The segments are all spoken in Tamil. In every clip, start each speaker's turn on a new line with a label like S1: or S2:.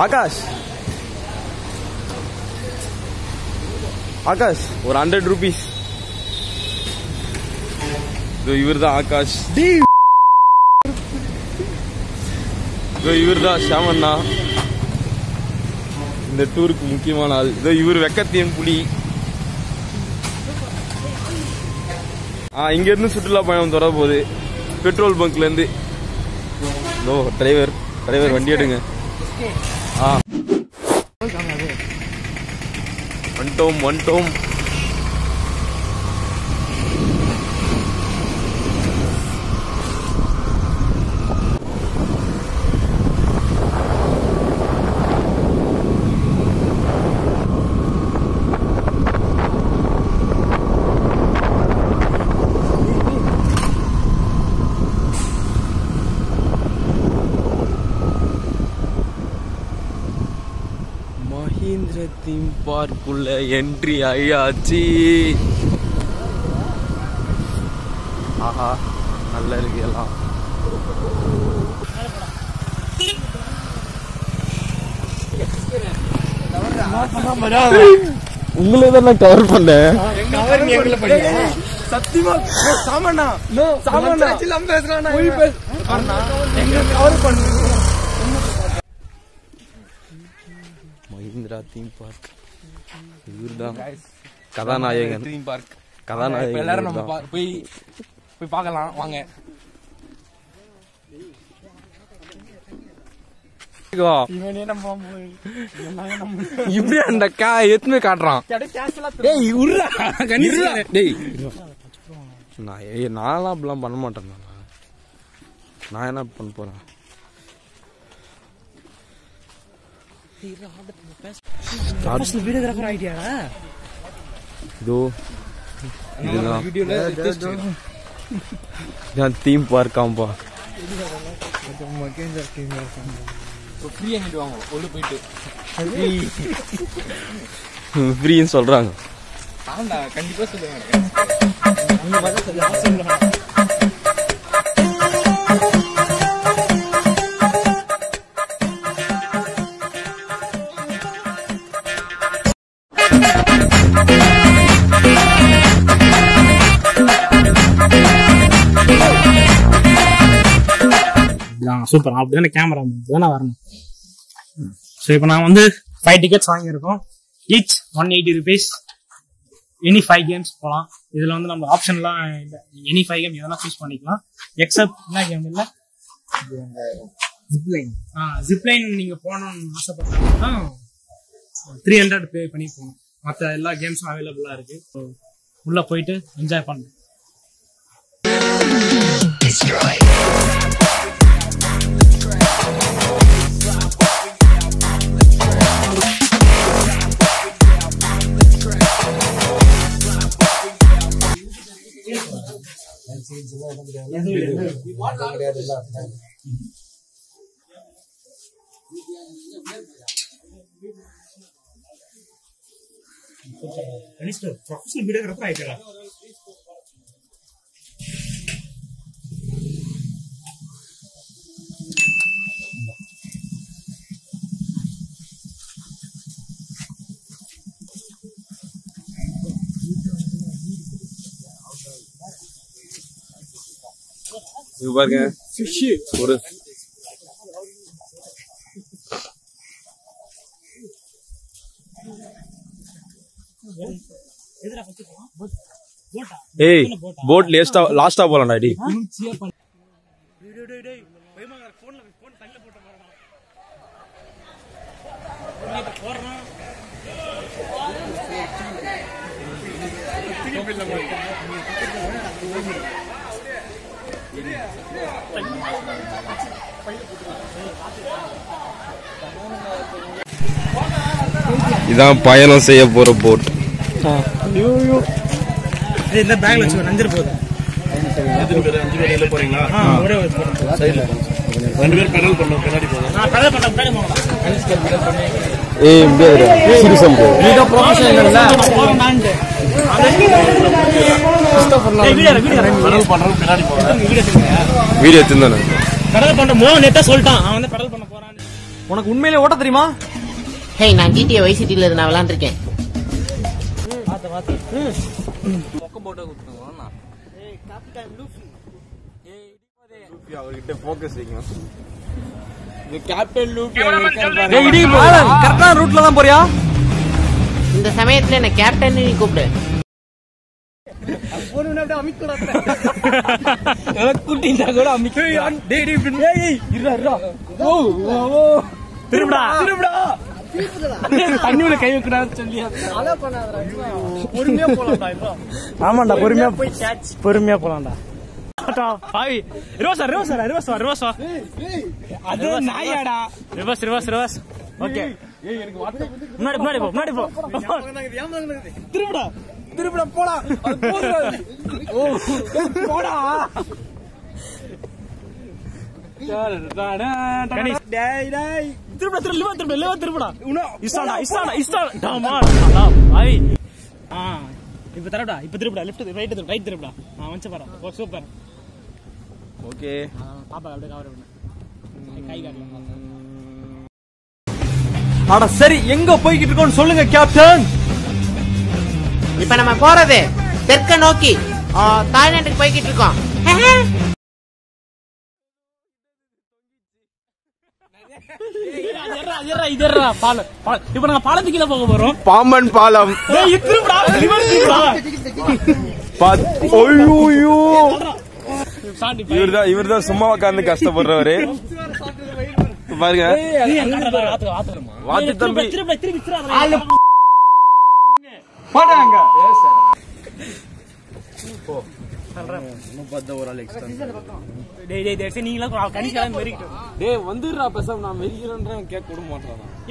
S1: ஆகாஷ் ஆகாஷ் ஒரு 100 rupees. இவர் தான் ஆகாஷ். இவர் தான் ஷாமண்ணா, இந்த டூருக்கு முக்கியமான ஆள். இதோ இவர் வெக்கத்தியன் புலி. இங்க இருந்து சுற்றுலா பயணம் தொடர போகுது பெட்ரோல் பங்க்ல இருந்து. டிரைவர் வண்டி எடுங்க. வந்துட்டோம். மஹிந்திர தீம் பார்க்குள்ள என்ட்ரி ஆயாச்சு. ஆஹா நல்லா இருக்கு எல்லாம். உங்களே தான் நான் கவர் பண்ணேன். சத்தியமா சாமண்ணா மஹிந்திரா தீம் பார்க். இவர்தான் கதாநாயகன். தீம் பார்க் கதாநாயகன். எல்லாரும் நம்ம போய் பார்க்கலாம் வாங்க. இப்படி அந்த எத்தனை காட்டுறான். நான்லாம் அப்படிலாம் பண்ண மாட்டேன். நான் என்ன பண்ண போறேன். இதுதான் தீம் பார்க்காம்பா. ஃப்ரீன்னு சொல்றாங்க. கண்டிப்பா சொல்லுங்க.
S2: சூப்பர். அப்படிதானே கேமரா தானே வரணும். ஸோ இப்போ நான் வந்து 5 tickets வாங்கியிருக்கோம். Each 180 rupees. எனி 5 games போகலாம். இதில் வந்து நம்ம ஆப்ஷன்லாம் எனி 5 game எதனா சூஸ் பண்ணிக்கலாம். எக்ஸப்ட் என்ன கேம் இல்லை, ஜிப்லைன் நீங்கள் போகணும்னு ஆசைப்பட்டாங்கன்னா 300 பே பண்ணி போகணும். மற்ற எல்லா கேம்ஸும் அவைலபிளாக இருக்கு. ஸோ உள்ளே போயிட்டு என்ஜாய் பண்ணணும். ப்ரொஃபஷனல் வீடியோகிராஃபர் ஆயிட்டா.
S1: இது பாருங்க ஃபிஷ். ஒரு போட் லாஸ்டா போலாம்டா. டி இதான் பயணம் செய்ய போற போட்.
S2: இந்த பேக்ல வச்சு நஞ்சிர போகுது. 5 பேர் போறீங்களா? ஒரே சைடுல 2 பேர் பெடல் பண்ணனும். பின்னாடி போங்க. நான் பெடல் பண்ண முன்னாடி போங்க.
S1: ஏய் பேரா சீரியஸா bro. நீங்க ப்ரொஃபஷனல் இல்ல. பெடல் பண்றது பின்னாடி போங்க. வீடியோ எடுத்துறேன். பெடல் பண்ண மோ நெட்டா சொல்லிட்டான். அவன் வந்து பெடல் பண்ண போறான்னு. உனக்கு உண்மையிலே ஓட்ட தெரியுமா?
S3: ஹே, நான் GTA Vice Cityல நான் விளையாண்டுருக்கேன்.
S1: மொக்க போட்டோ குத்துறோம். ஏய் கேப்டன் லூஃபி. ஏய் லூஃபி அவர்கிட்ட ஃபோக்கஸ் வைங்க. இது கேப்டன் லூஃபி அவர்கிட்ட. டேய் இடி பாலன் கரெக்ட்டா ரூட்ல தான் போறியா?
S3: இந்த சமயத்துல என்ன கேப்டன் நீ கூப்பிடு.
S1: போனுனா அப்படியே அமிக்குறாத. குட்டிடா கூட அமிக்கு. டேய் டேய் ஏய் இருடா. ஓ ஓ திரும்படா. தண்ணியில கை வைக்கடான்னு சொல்லி அத பண்ணாதடா. பொறுமையா போலாம்டா இப்போ. ஆமாடா பொறுமையா போலாம்டா. பாவி ரிவர்ஸ் வா. அது நாயாடா. ரிவர்ஸ். ஓகே. ஏய் எனக்கு வாட்ட முன்னாடி போ. திரும்படா போடா. அது போடா. ஓ போடா. டேய் திரும்படா. இஸ்டா. டமால். பாவி. இப்ப தரடா. இப்ப திரும்படா. Left right திரும்படா. வந்து பாரு. ஓ சூப்பர். ஓகே. பாப்பா அப்படியே கவர் பண்ணு. கை காட்டலாம். அட சரி எங்க போய்கிட்டு இருக்கோம்னு சொல்லுங்க கேப்டன்.
S3: இப்ப நம்ம போறது தெற்க நோக்கி தாய்லாந்துக்கு போய்கிட்டு இருக்கோம்.
S2: இப்ப நாங்க பாலத்துக்கு கீழே போக போறோம்.
S1: பாம்பன் பாலம். இவர்தான் சும்மா உட்கார்ந்து கஷ்டப்படுறவரு. பாருங்க வாத்து தம்பி போட்டாங்க.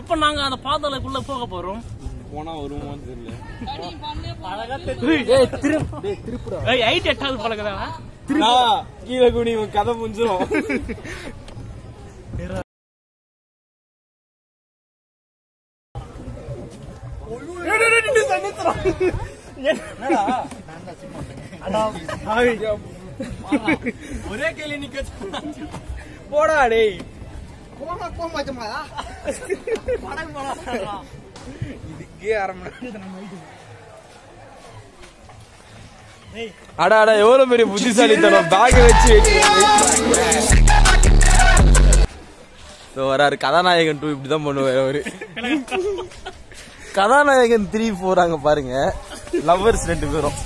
S2: இப்ப நாங்க அந்த பாதாளக்குள்ள போக போறோம்.
S1: போனா வருவோம் தெரியல. கீழே கூடி கதை முடிஞ்சிடும். ஒரே கேள்வி நிக்க போடா டேய். இதுக்கே அடா எவ்வளவு பெரிய புத்திசாலித்தனம். பேக் வச்சு வராரு. கதாநாயகன் 2 இப்படிதான் பண்ணுவாரு அவரு. கதாநாயகன் 3 போறாங்க பாருங்க. லவ்வர்ஸ் 2 பேரும்.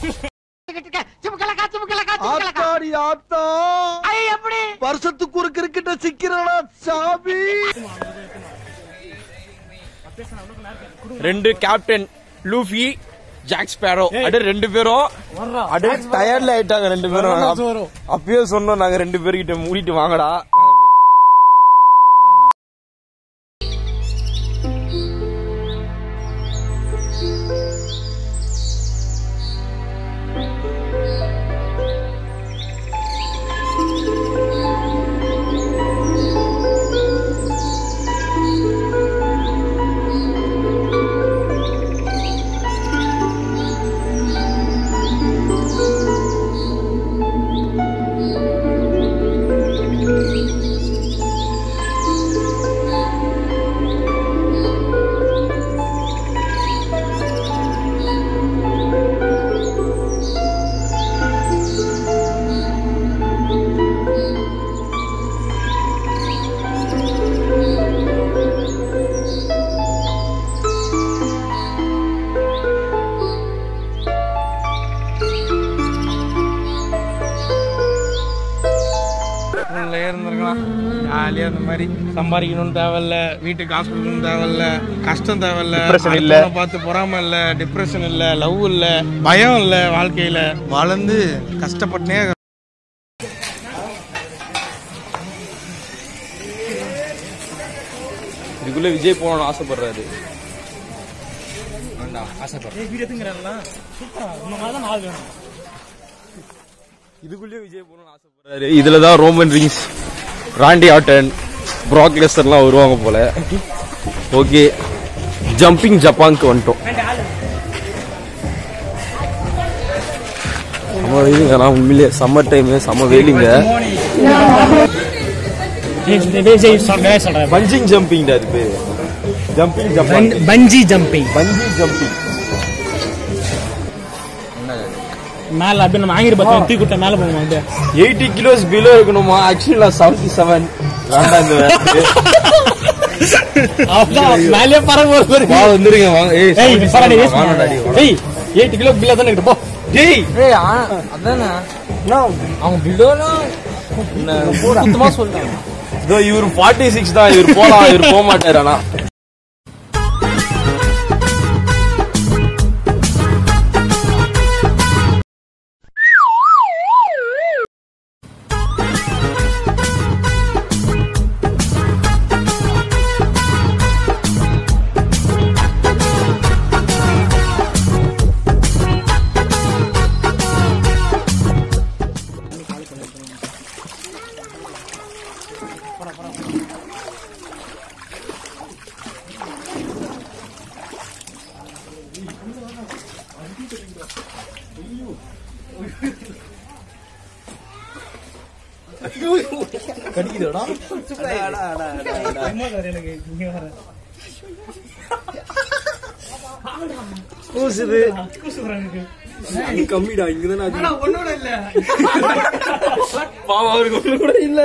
S1: வருஷத்துக்கு ஒரு கிரிக்கெட்ட சிக்கிறா சாமி. 2 கேப்டன் லூஃபி ஜாக் ஸ்பேரோ அட 2 பேரும் அட டயர்ட்ல ஆயிட்டாங்க 2 பேரும். அப்பயே சொன்னோம் நாங்க 2 பேர்கிட்ட மூடிட்டு வாங்கடா. ஜாலியா இந்த மாதிரி சம்பாதிக்கணும்னு தேவையில்ல, வீட்டுக்கு காசு கொடுக்கணும் தேவையில்ல, கஷ்டம் தேவையில்ல, பார்த்து பொறாம இல்ல, டிப்ரெஷன் இல்ல, லவ் இல்ல, பயம் இல்ல, வாழ்க்கையில வளர்ந்து கஷ்டப்பட்டே. இதுக்குள்ள விஜய் போகணும்னு ஆசைப்படுறாரு. இதுக்குள்ளே விஜய் போகணும்னு ஆசைப்படுறாரு. இதுலதான் ரோமன் ரீன்ஸ், ராண்டி ஆர்டன், ப்ராக் லெஸ்னர்லாம் வருவாங்க போல. ஓகே, ஜம்பிங் ஜப்பானுக்கு வந்துட்டோம். செம்ம வெயிலுங்க. நான் உண்மையிலே சம்மர் டைம் செம்ம வெயிலுங்க.
S2: சொல்றேன்.
S4: பஞ்சிங் ஜம்பிங் அது பேரு. ஜம்பிங்
S2: பஞ்சி ஜம்பிங். மேல அப்படியே நம்ம ஆங்கில பார்த்தா தூக்கி விட்ட மேல போகணும். அப்படியே
S4: 80 kilos பிலோ இருக்கணுமா? ஆக்சுவலி நான் 77. வேண்டாம் இந்த வேலை.
S2: மேலே பறவை
S4: வந்துருங்க வாங்க.
S2: 8 கிலோ பில்லா தானே இருக்கு. போ டேய்
S3: அதானே அவங்க பிலோலாம் சுத்தமா சொல்லிட்டாங்க.
S4: இதோ இவரு 46 தான். இவர் போலாம், இவர் போக மாட்டாரு. ஆனா கடிக்குதோடா கம்மிடா. இங்கதானே ஒன்னோட இல்ல பாவம், அவருக்கு ஒண்ணு கூட இல்ல.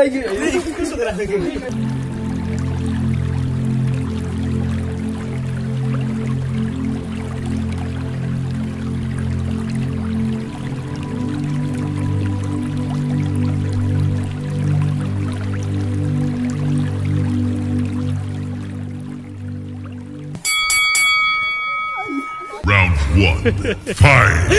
S5: Round 1. Fight!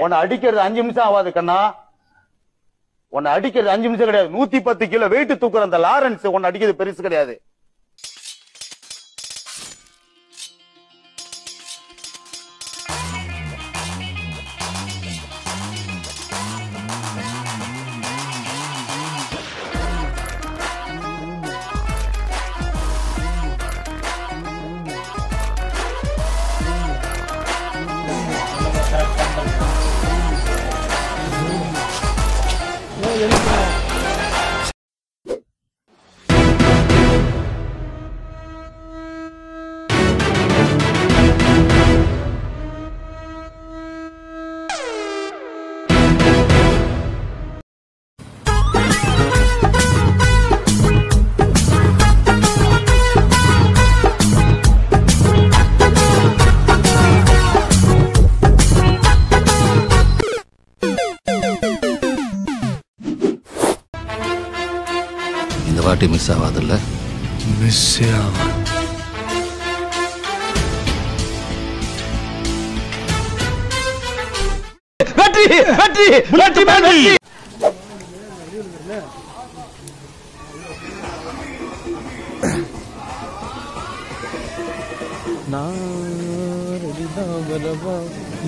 S6: உன்னை அடிக்கிறது 5 நிமிஷம் ஆகாது கண்ணா. உன்னை அடிக்கிறது 5 நிமிஷம் கிடையாது. 110 கிலோ வெயிட் தூக்குற அந்த லாரன்ஸ் உன்னை அடிக்கிறது பெருசு கிடையாது.
S7: வாட்டி மிஸ் ஆகாதுல்ல?
S5: மிஸ் ஆகாது.
S6: வெற்றி வெற்றி வெற்றி வெற்றி.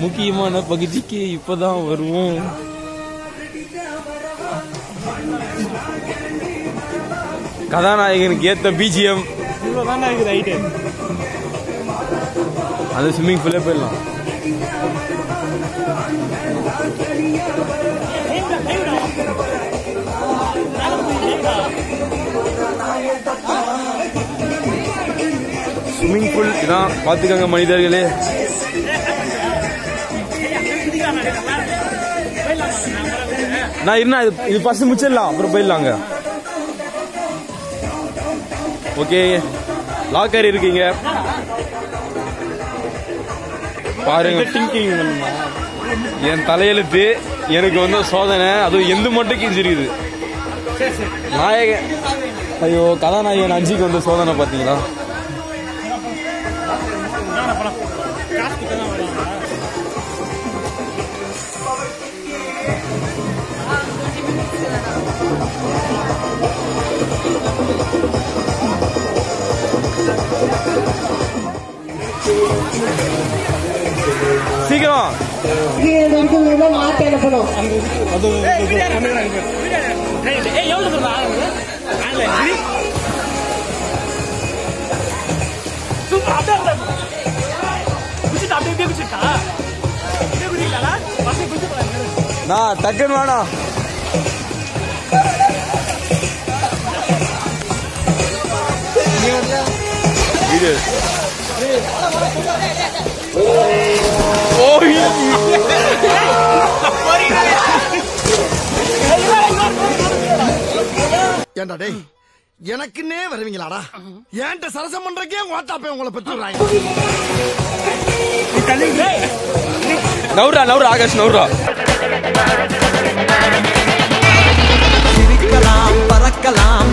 S4: முக்கியமான பகுதிக்கு இப்பதான் வருவோம். கதாநாயகனுக்கு ஏத்த பிஜிஎம் அந்த ஸ்விம்மிங் பூல்ல போயிடலாம். ஸ்விம்மிங் பூல் இதான் பாத்துக்கோங்க மனிதர்களே. நான் இருந்தா இது ஃபர்ஸ்ட் முடிச்சிடலாம், அப்புறம் போயிடலாங்க. ஓகே, லாக்கர் இருக்கீங்க பாருங்க. திங்கிங் என் தலையெழுத்து எனக்கு வந்து சோதனை, அதுவும் எந்த மட்டும் கிஞ்சிருக்குது. நாயகன் ஐயோ கதாநாயகன் அஞ்சுக்கு வந்து சோதனை பாத்தீங்களா? சீக்கிரம் நான் டக்குன்னு வேணாம்.
S7: ஏண்டா டேய், எனக்குன்னே வருவீங்களாடா? ஏன்ட்ட சரசம் பண்றக்கே ஓட்டாப்பே உங்களை பெற்றுறாங்க.
S4: நவுரா நவுரா ஆகாஷ் நவுரா.
S8: சிரிக்கலாம் பறக்கலாம்